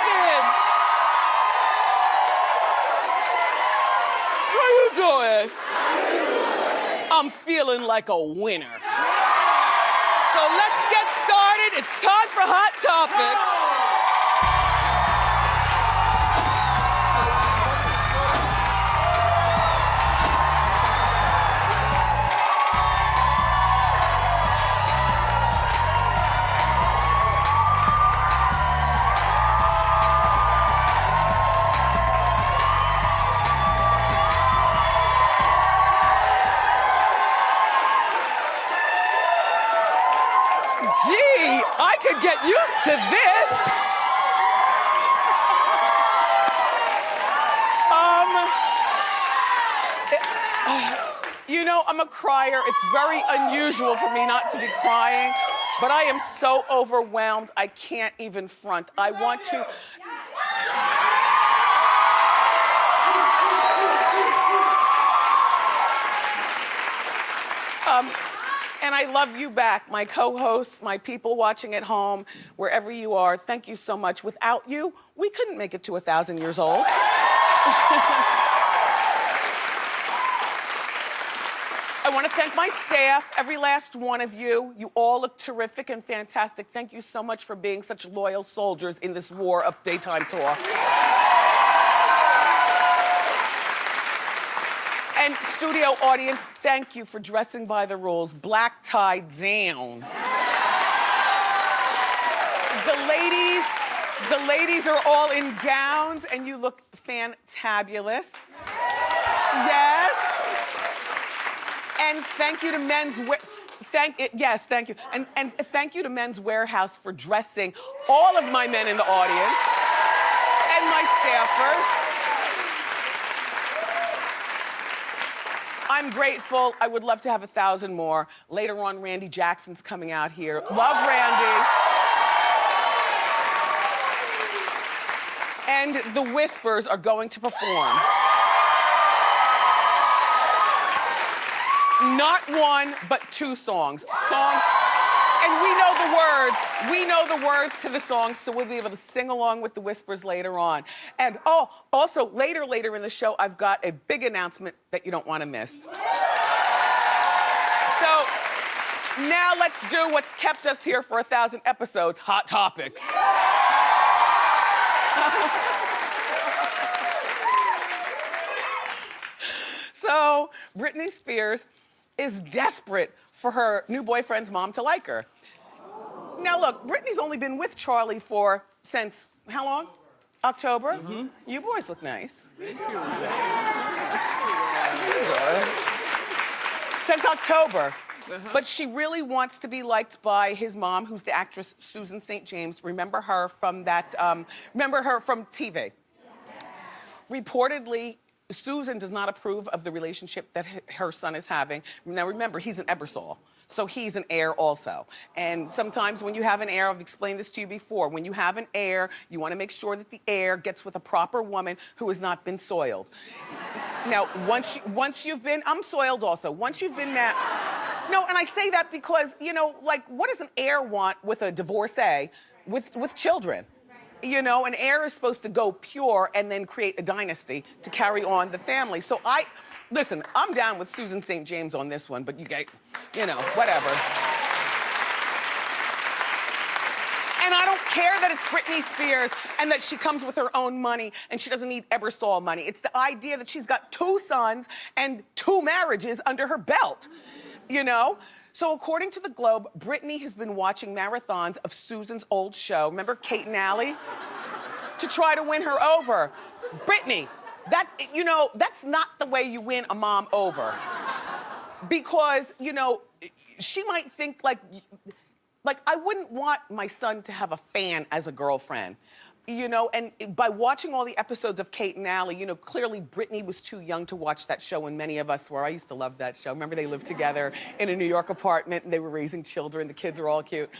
Congratulations! How you doing? I'm feeling like a winner. So let's get started. It's time for Hot Topics. Gee, I could get used to this. You know, I'm a crier. It's very unusual for me not to be crying, but I am so overwhelmed, I can't even front. I want to... And I love you back, my co-hosts, my people watching at home, wherever you are. Thank you so much. Without you, we couldn't make it to 1,000 years old. I want to thank my staff, every last one of you. You all look terrific and fantastic. Thank you so much for being such loyal soldiers in this war of daytime talk. And studio audience, thank you for dressing by the rules. Black tie down. The ladies are all in gowns and you look fantabulous. Yes. And thank you to Men's Wear. Yes, thank you. And thank you to Men's Warehouse for dressing all of my men in the audience and my staffers. I'm grateful. I would love to have 1,000 more. Later on, Randy Jackson's coming out here. Love Randy. And the Whispers are going to perform. Not one, but 2 songs. And we know the words. We know the words to the songs, so we'll be able to sing along with the Whispers later on. And also later in the show, I've got a big announcement that you don't want to miss. So now let's do what's kept us here for 1,000 episodes, Hot Topics. So Britney Spears is desperate for her new boyfriend's mom to like her. Now look, Britney's only been with Charlie since how long? October? Mm-hmm. You boys look nice. Thank you. Since October. But she really wants to be liked by his mom, who's the actress Susan St. James. Remember her from TV. Reportedly, Susan does not approve of the relationship that her son is having. Now remember, he's an Ebersol, so he's an heir also. And sometimes when you have an heir, I've explained this to you before, when you have an heir, you want to make sure that the heir gets with a proper woman who has not been soiled. Now, once you've been, I'm soiled also. Once you've been married, no, and I say that because, you know, like, what does an heir want with a divorcee with children? You know, an heir is supposed to go pure and then create a dynasty to carry on the family. So listen, I'm down with Susan St. James on this one, but you know, whatever. And I don't care that it's Britney Spears and that she comes with her own money and she doesn't need Ebersol money. It's the idea that she's got 2 sons and 2 marriages under her belt, you know? So according to the Globe, Britney has been watching marathons of Susan's old show, remember Kate and Allie? To try to win her over. Britney, that's not the way you win a mom over. Because, you know, she might think like I wouldn't want my son to have a fan as a girlfriend. You know, and by watching all the episodes of Kate and Allie, you know, clearly Britney was too young to watch that show, and many of us were. I used to love that show. Remember they lived together in a New York apartment and they were raising children. The kids are all cute.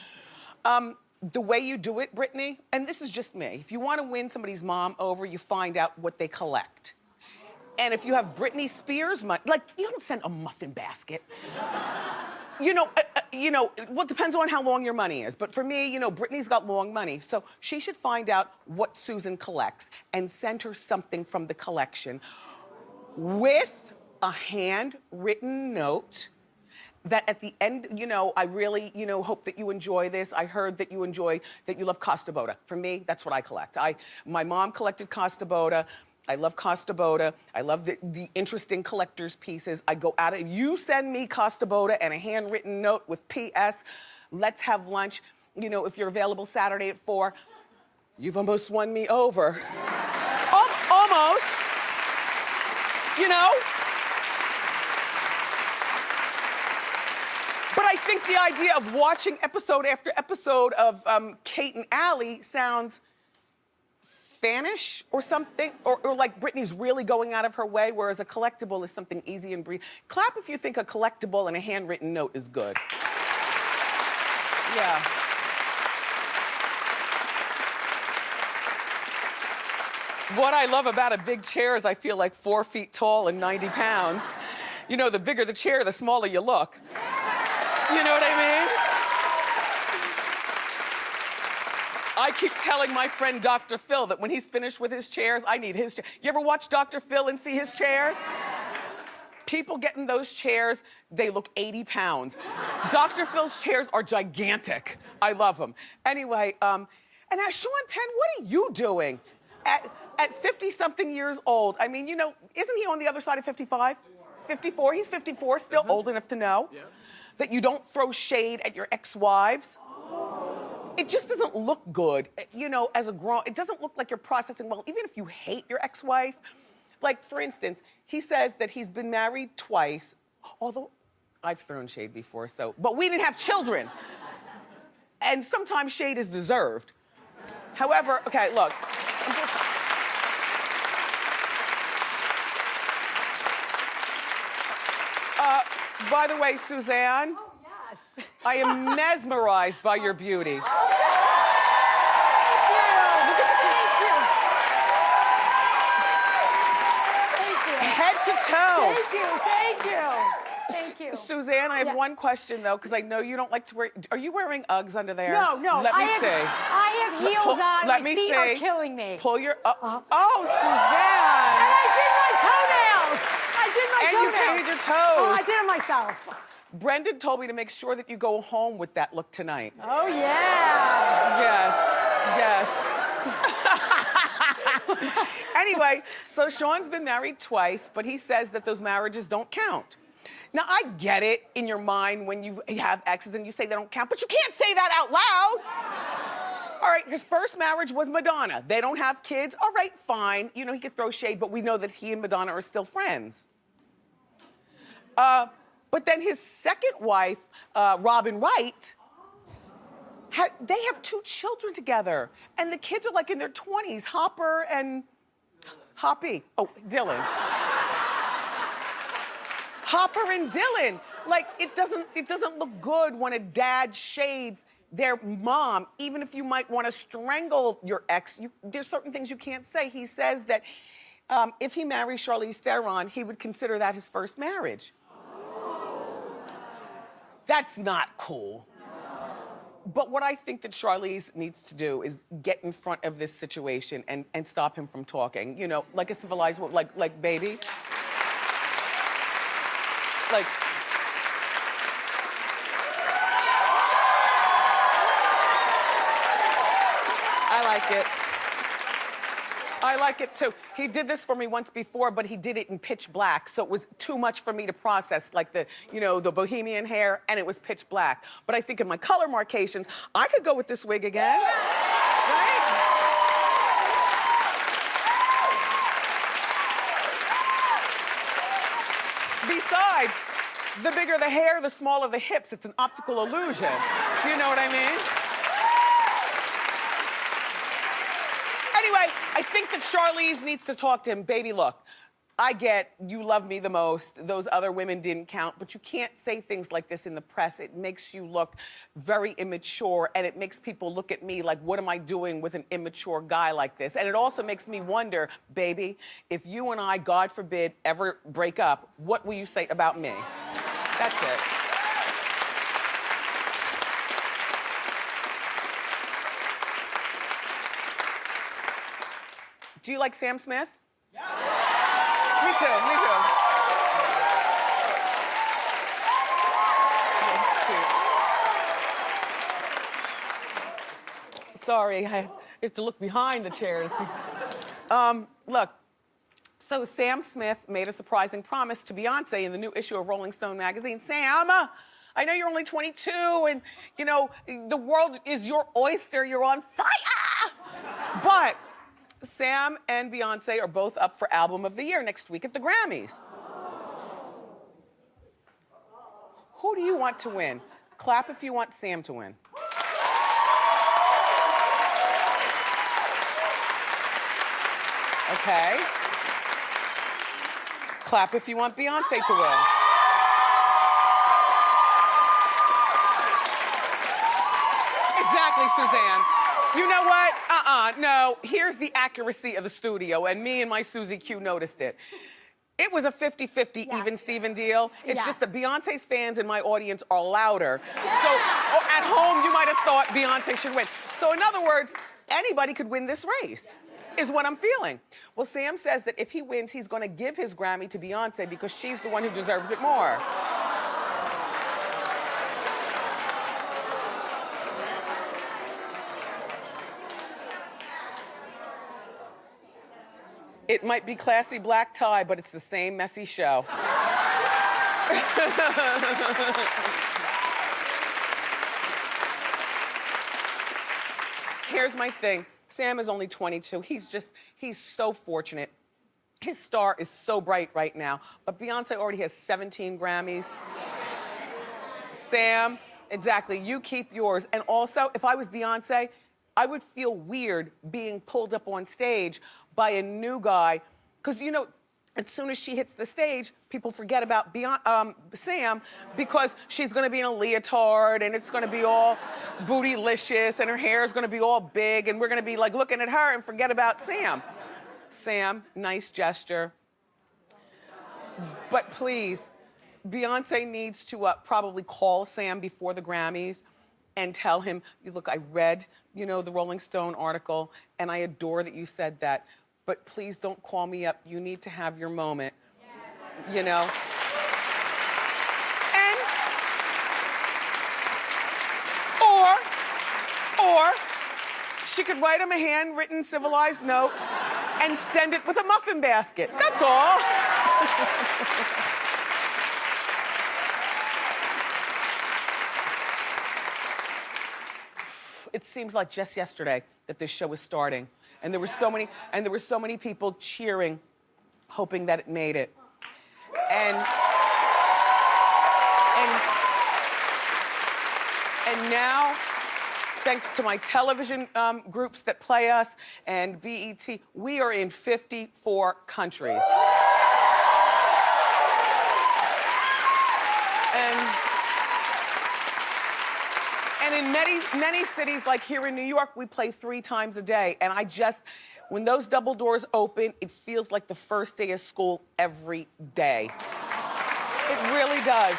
The way you do it, Britney, and this is just me, if you want to win somebody's mom over, you find out what they collect. And if you have Britney Spears money, like, you don't send a muffin basket. Well, it depends on how long your money is. But for me, Brittany's got long money. So she should find out what Susan collects and send her something from the collection with a handwritten note that at the end, I really, hope that you enjoy this. I heard that you love Costa Boda. For me, that's what I collect. My mom collected Costa Boda. I love Costa Boda. I love the interesting collector's pieces. I go out, you send me Costa Boda and a handwritten note with P.S. Let's have lunch. If you're available Saturday at 4, you've almost won me over. Almost. But I think the idea of watching episode after episode of Kate and Allie sounds fanish or something, or like Brittany's really going out of her way, whereas a collectible is something easy and brief. Clap if you think a collectible and a handwritten note is good. Yeah. What I love about a big chair is I feel like 4 feet tall and 90 pounds. The bigger the chair, the smaller you look. You know what I mean? I keep telling my friend Dr. Phil that when he's finished with his chairs, I need his chair. You ever watch Dr. Phil and see his chairs? People get in those chairs, they look 80 pounds. Dr. Phil's chairs are gigantic. I love them. Anyway, and now Sean Penn, what are you doing at 50-something years old? I mean, isn't he on the other side of 55? 54, he's 54, still old enough to know that you don't throw shade at your ex-wives. It just doesn't look good, as a grown, it doesn't look like you're processing well, even if you hate your ex-wife. Like, for instance, he says that he's been married twice, although I've thrown shade before, but we didn't have children. And sometimes shade is deserved. However, okay, look, by the way, Suzanne. Oh, yes. I am mesmerized by your beauty. Head to toe. Thank you. Suzanne, I have one question though, because I know you don't like to wear. Are you wearing Uggs under there? No. Let me see. I have heels on. Let My me feet see. are killing me. Pull your. Oh, Suzanne. And I did my toenails. And you painted your toes. Oh, I did it myself. Brendan told me to make sure that you go home with that look tonight. Oh yeah. Yes. Anyway, so Sean's been married twice, but he says that those marriages don't count. Now, I get it in your mind when you have exes and you say they don't count, but you can't say that out loud. All right, his first marriage was Madonna. They don't have kids. All right, fine. He could throw shade, but we know that he and Madonna are still friends. But then his second wife, Robin Wright, they have 2 children together. And the kids are like in their 20s, Hopper and Hoppy. Oh, Dylan. Hopper and Dylan. Like, it doesn't look good when a dad shades their mom, even if you might want to strangle your ex. There's certain things you can't say. He says that if he marries Charlize Theron, he would consider that his first marriage. That's not cool. But what I think that Charlize needs to do is get in front of this situation and stop him from talking. Like a civilized woman, like baby. Like. I like it. I like it too. He did this for me once before, but he did it in pitch black, so it was too much for me to process, like the bohemian hair, and it was pitch black. But I think in my color marcations, I could go with this wig again. Right? Besides, the bigger the hair, the smaller the hips. It's an optical illusion. Do you know what I mean? Anyway, I think that Charlize needs to talk to him. Baby, look, I get you love me the most. Those other women didn't count, but you can't say things like this in the press. It makes you look very immature, and it makes people look at me like, what am I doing with an immature guy like this? And it also makes me wonder, baby, if you and I, God forbid, ever break up, what will you say about me? That's it. Do you like Sam Smith? Yeah. Me too, me too. Sorry, I have to look behind the chair to see. Look, so Sam Smith made a surprising promise to Beyonce in the new issue of Rolling Stone magazine. Sam, I know you're only 22 and, you know, the world is your oyster, you're on fire! But Sam and Beyonce are both up for Album of the Year next week at the Grammys. Who do you want to win? Clap if you want Sam to win. Okay. Clap if you want Beyonce to win. Exactly, Suzanne. You know what? No. Here's the accuracy of the studio, and me and my Susie Q noticed it. It was a 50-50 even Steven deal. It's just that Beyonce's fans in my audience are louder. So at home, you might have thought Beyonce should win. So in other words, anybody could win this race, is what I'm feeling. Well, Sam says that if he wins, he's gonna give his Grammy to Beyonce because she's the one who deserves it more. It might be classy black tie, but it's the same messy show. Here's my thing. Sam is only 22. He's so fortunate. His star is so bright right now, but Beyonce already has 17 Grammys. Sam, exactly, you keep yours. And also, if I was Beyonce, I would feel weird being pulled up on stage by a new guy, because you know, as soon as she hits the stage, people forget about Sam because she's gonna be in a leotard and it's gonna be all bootylicious and her hair's gonna be all big and we're gonna be like looking at her and forget about Sam. Sam, nice gesture. But please, Beyonce needs to probably call Sam before the Grammys and tell him, look, I read, you know, the Rolling Stone article and I adore that you said that, but please don't call me up. You need to have your moment, you know? And, or she could write him a handwritten, civilized note and send it with a muffin basket. That's all. It seems like just yesterday that this show was starting. And there were so many people cheering, hoping that it made it. And now, thanks to my television groups that play us and BET, we are in 54 countries. And in many cities, like here in New York, we play 3 times a day. And when those double doors open, it feels like the first day of school every day. It really does.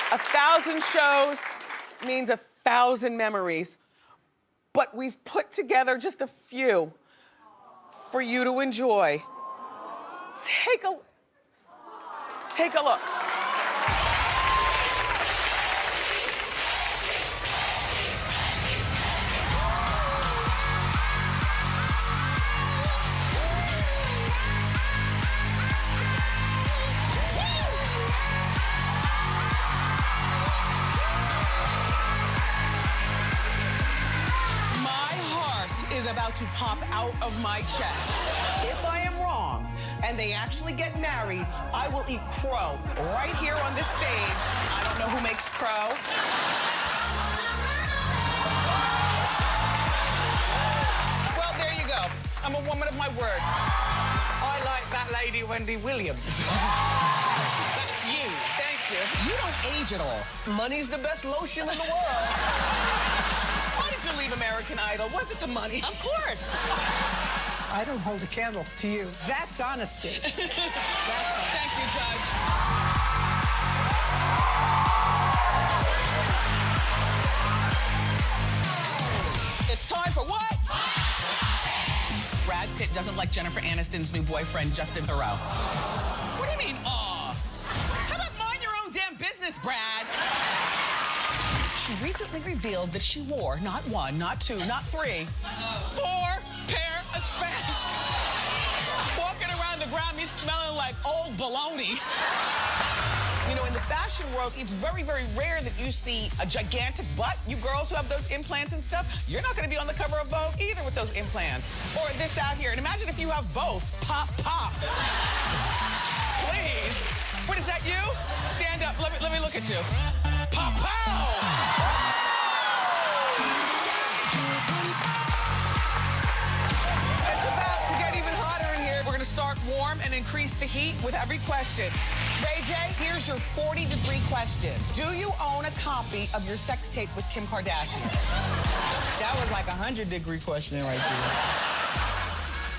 1,000 shows means 1,000 memories. But we've put together just a few for you to enjoy. Take a look. About to pop out of my chest. If I am wrong and they actually get married, I will eat crow right here on this stage. I don't know who makes crow. Well, there you go. I'm a woman of my word. I like that lady Wendy Williams. That's you. Thank you. You don't age at all. Money's the best lotion in the world. Why did you leave American Idol? Was it the money? Of course. I don't hold a candle to you. That's honesty. Thank you, Judge. It's time for what? doesn't like Jennifer Aniston's new boyfriend, Justin Theroux. What do you mean, aw? How about mind your own damn business, Brad? She recently revealed that she wore not one, not two, not three, 4 pair of Spanx. Walking around the Grammys smelling like old baloney. You know, in the fashion world, it's very, very rare that you see a gigantic butt. You girls who have those implants and stuff, you're not gonna be on the cover of Vogue either with those implants. Or this out here. And imagine if you have both. Pop, pop. Please. What, is that you? Stand up, let me look at you. Pop, pow! It's about to get even hotter in here. We're gonna start warm and increase the heat with every question. Ray J, here's your 40-degree question. Do you own a copy of your sex tape with Kim Kardashian? That was like a 100-degree question right there.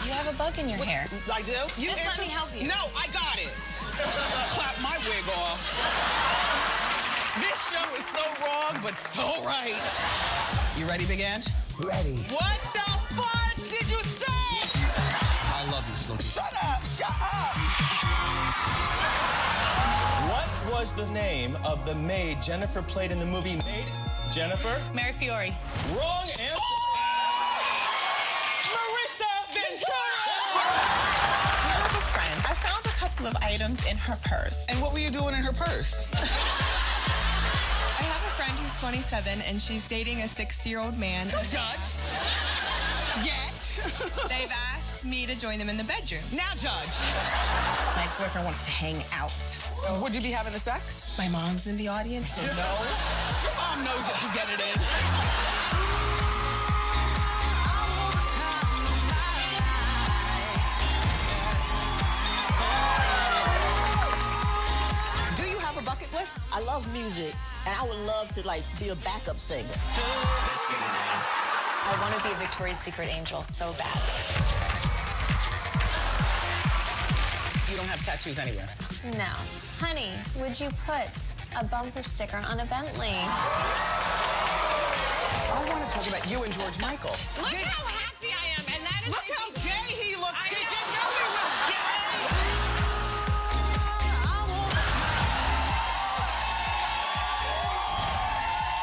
You have a bug in your hair. I do? You Just let me help you. No, I got it. Clap my wig off. This show is so wrong, but so right. You ready, Big Ange? Ready. What the fudge did you say? I love you, Slim. Shut up, shut up. What was the name of the maid Jennifer played in the movie Maid? Jennifer? Mary Fiore. Wrong answer. Marissa Ventura. I have a friend. I found a couple of items in her purse. And what were you doing in her purse? I have a friend who's 27 and she's dating a 60-year-old man. Don't judge. Yet. They've asked me to join them in the bedroom. Now judge. My ex-boyfriend wants to hang out. Would you be having the sex? My mom's in the audience, so no. Your mom knows that you get it in. Do you have a bucket list? I love music, and I would love to, like, be a backup singer. I want to be a Victoria's Secret angel so bad. You don't have tattoos anywhere. No. Honey, would you put a bumper sticker on a Bentley? I want to talk about you and George Michael. Look how happy I am, and that is Look how gay he looks. Did you know he was gay?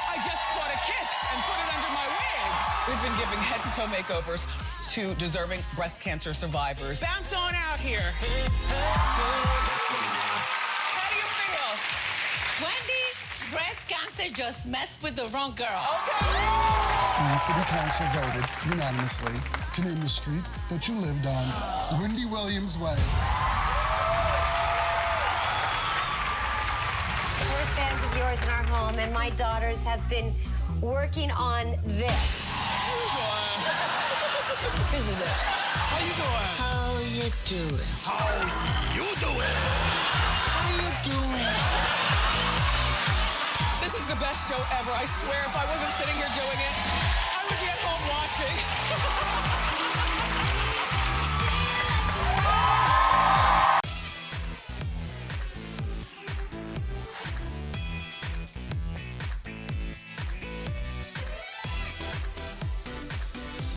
I just caught a kiss and put it under my wig. We've been giving head-to-toe makeovers to deserving breast cancer survivors. Bounce on out here. How do you feel? Wendy, breast cancer just messed with the wrong girl. Okay. The city council voted unanimously to name the street that you lived on Wendy Williams Way. We're fans of yours in our home, and my daughters have been working on this. Isn't it? How you doing? How you doing? How you doing? How you doing? This is the best show ever. I swear, if I wasn't sitting here doing it, I would be at home watching.